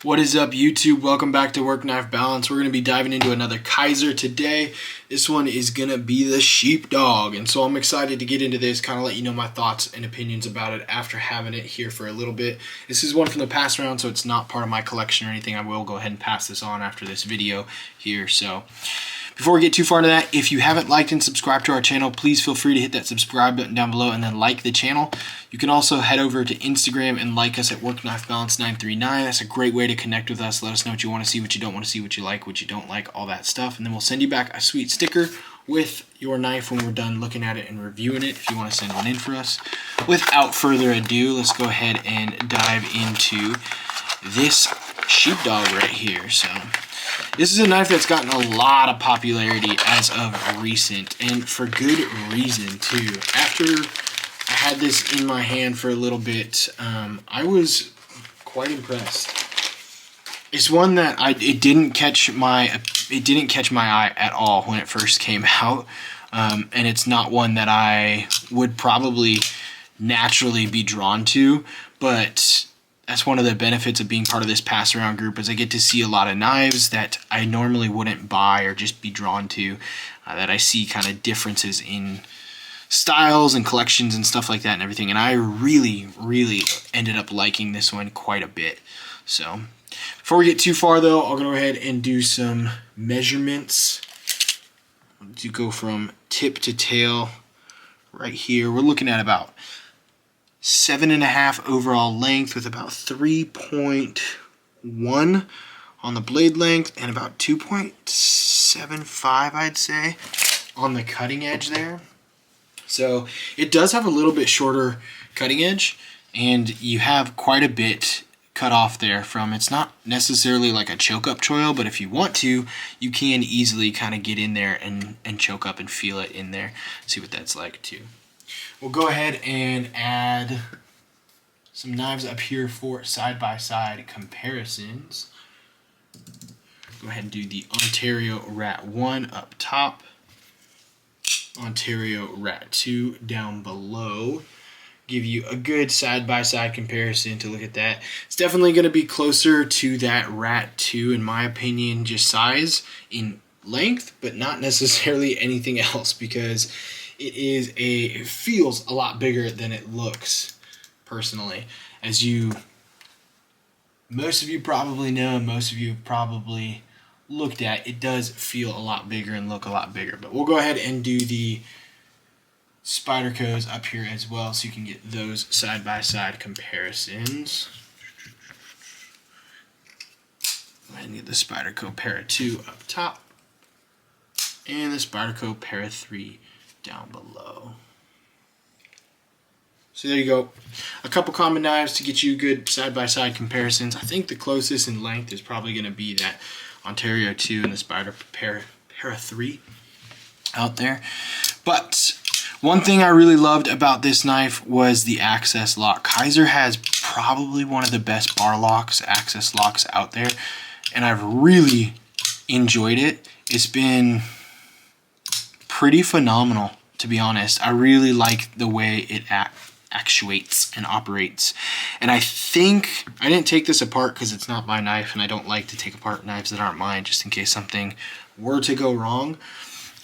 What is up, YouTube? Welcome back to Work Knife Balance. We're going to be diving into another Kizer today. This one is going to be the Sheepdog, and so I'm excited to get into this, kind of let you know my thoughts and opinions about it after having it here for a little bit. This is one from the past round, so it's not part of my collection or anything. I will go ahead and pass this on after this video here. So before we get too far into that, if you haven't liked and subscribed to our channel, please feel free to hit that subscribe button down below and then like the channel. You can also head over to Instagram and like us at WorkKnifeBalance939. That's a great way to connect with us. Let us know what you want to see, what you don't want to see, what you like, what you don't like, all that stuff. And then we'll send you back a sweet sticker with your knife when we're done looking at it and reviewing it, if you want to send one in for us. Without further ado, let's go ahead and dive into this Sheepdog right here. So this is a knife that's gotten a lot of popularity as of recent, and for good reason too. After I had this in my hand for a little bit, I was quite impressed. It's one that it didn't catch my eye at all when it first came out, and it's not one that I would probably naturally be drawn to, but that's one of the benefits of being part of this pass around group, is I get to see a lot of knives that I normally wouldn't buy or just be drawn to, that I see kind of differences in styles and collections and stuff like that and everything. And I really ended up liking this one quite a bit. So before we get too far though, I'll go ahead and do some measurements to go from tip to tail. Right here, we're looking at about 7.5 overall length, with about 3.1 on the blade length and about 2.75, I'd say, on the cutting edge there. So it does have a little bit shorter cutting edge, and you have quite a bit cut off there from, it's not necessarily like a choke up choil, but if you want to, you can easily kind of get in there and choke up and feel it in there. See what that's like too. We'll go ahead and add some knives up here for side-by-side comparisons. Go ahead and do the Ontario Rat 1 up top, Ontario Rat 2 down below. Give you a good side-by-side comparison to look at that. It's definitely going to be closer to that Rat 2 in my opinion, just size in length, but not necessarily anything else, because it feels a lot bigger than it looks, personally. As most of you probably know, and most of you have probably looked at, it does feel a lot bigger and look a lot bigger. But we'll go ahead and do the Spyderco's up here as well, so you can get those side-by-side comparisons. Go ahead and get the Spyderco Para 2 up top, and the Spyderco Para 3 down below. So there you go. A couple common knives to get you good side-by-side comparisons. I think the closest in length is probably going to be that Ontario 2 and the Spyderco Para 3 out there. But one thing I really loved about this knife was the access lock. Kizer has probably one of the best bar locks, access locks out there, and I've really enjoyed it. It's been pretty phenomenal, to be honest. I really like the way it actuates and operates. And I think, I didn't take this apart because it's not my knife, and I don't like to take apart knives that aren't mine just in case something were to go wrong.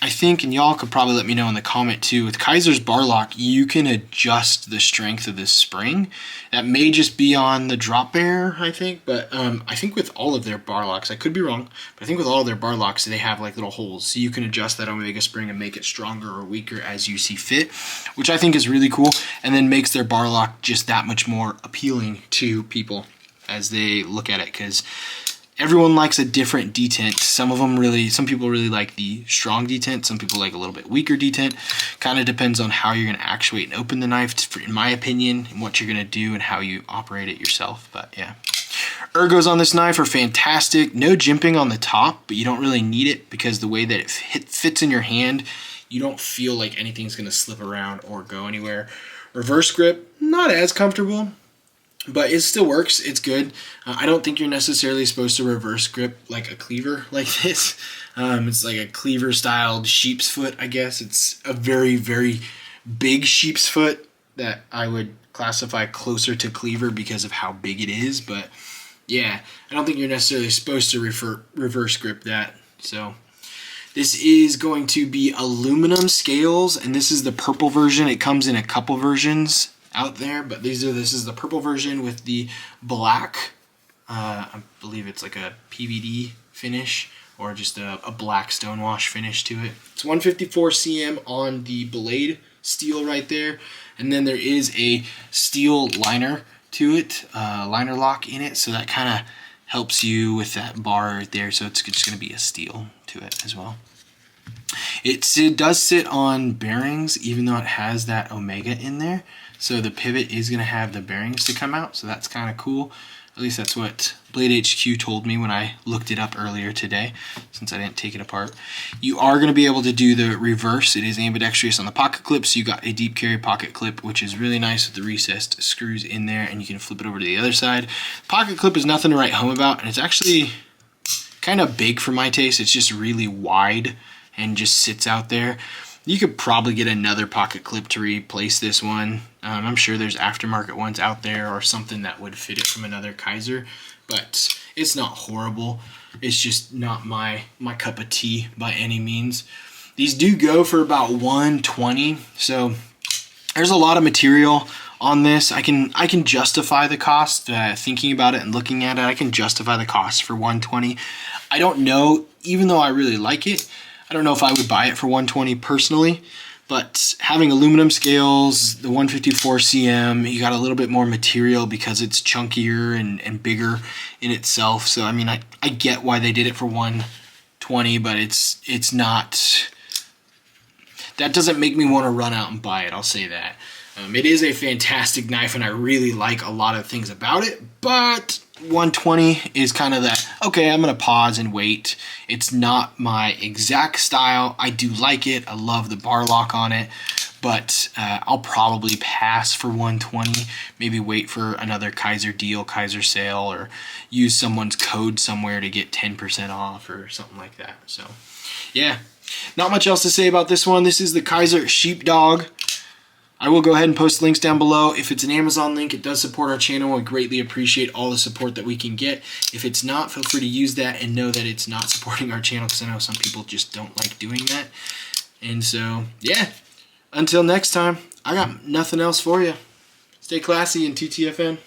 I think, and y'all could probably let me know in the comment too, with Kizer's bar lock, you can adjust the strength of this spring. That may just be on the drop bear, I think, but I think with all of their bar locks, I could be wrong, but I think with all of their bar locks, they have like little holes, so you can adjust that Omega spring and make it stronger or weaker as you see fit, which I think is really cool, and then makes their bar lock just that much more appealing to people as they look at it, because everyone likes a different detent. Some people really like the strong detent. Some people like a little bit weaker detent. Kind of depends on how you're going to actuate and open the knife, in my opinion, and what you're going to do and how you operate it yourself. But yeah. Ergos on this knife are fantastic. No jimping on the top, but you don't really need it because the way that it fits in your hand, you don't feel like anything's going to slip around or go anywhere. Reverse grip, not as comfortable, but it still works. It's good. I don't think you're necessarily supposed to reverse grip like a cleaver like this. It's like a cleaver styled sheep's foot, I guess. It's a very big sheep's foot that I would classify closer to cleaver because of how big it is, but yeah, I don't think you're necessarily supposed to reverse grip that. So this is going to be aluminum scales, and this is the purple version. It comes in a couple versions out there, but this is the purple version with the black. I believe it's like a PVD finish or just a black stonewash finish to it. It's 154 cm on the blade steel right there, and then there is a steel liner to it, liner lock in it, so that kind of helps you with that bar right there. So it's just going to be a steel to it as well. It does sit on bearings, even though it has that omega in there. So the pivot is going to have the bearings to come out, so that's kind of cool. At least that's what Blade HQ told me when I looked it up earlier today, since I didn't take it apart. You are going to be able to do the reverse. It is ambidextrous on the pocket clip, so you got a deep carry pocket clip, which is really nice with the recessed screws in there, and you can flip it over to the other side. Pocket clip is nothing to write home about, and it's actually kind of big for my taste. It's just really wide and just sits out there. You could probably get another pocket clip to replace this one. I'm sure there's aftermarket ones out there or something that would fit it from another Kizer, but it's not horrible. It's just not my cup of tea by any means. These do go for about $120, so there's a lot of material on this. I can justify the cost, thinking about it and looking at it. I can justify the cost for $120. I don't know, even though I really like it, I don't know if I would buy it for $120 personally, but having aluminum scales, the 154 cm, you got a little bit more material because it's chunkier and bigger in itself. So I mean, I get why they did it for $120, but it's not, that doesn't make me want to run out and buy it, I'll say that. It is a fantastic knife, and I really like a lot of things about it, but $120 is kind of that, okay, I'm going to pause and wait. It's not my exact style. I do like it. I love the bar lock on it, but I'll probably pass for $120, maybe wait for another Kizer deal, Kizer sale, or use someone's code somewhere to get 10% off or something like that. So, yeah, not much else to say about this one. This is the Kizer Sheepdog. I will go ahead and post links down below. If it's an Amazon link, it does support our channel. I greatly appreciate all the support that we can get. If it's not, feel free to use that and know that it's not supporting our channel, because I know some people just don't like doing that. And so, yeah, until next time, I got nothing else for you. Stay classy and TTFN.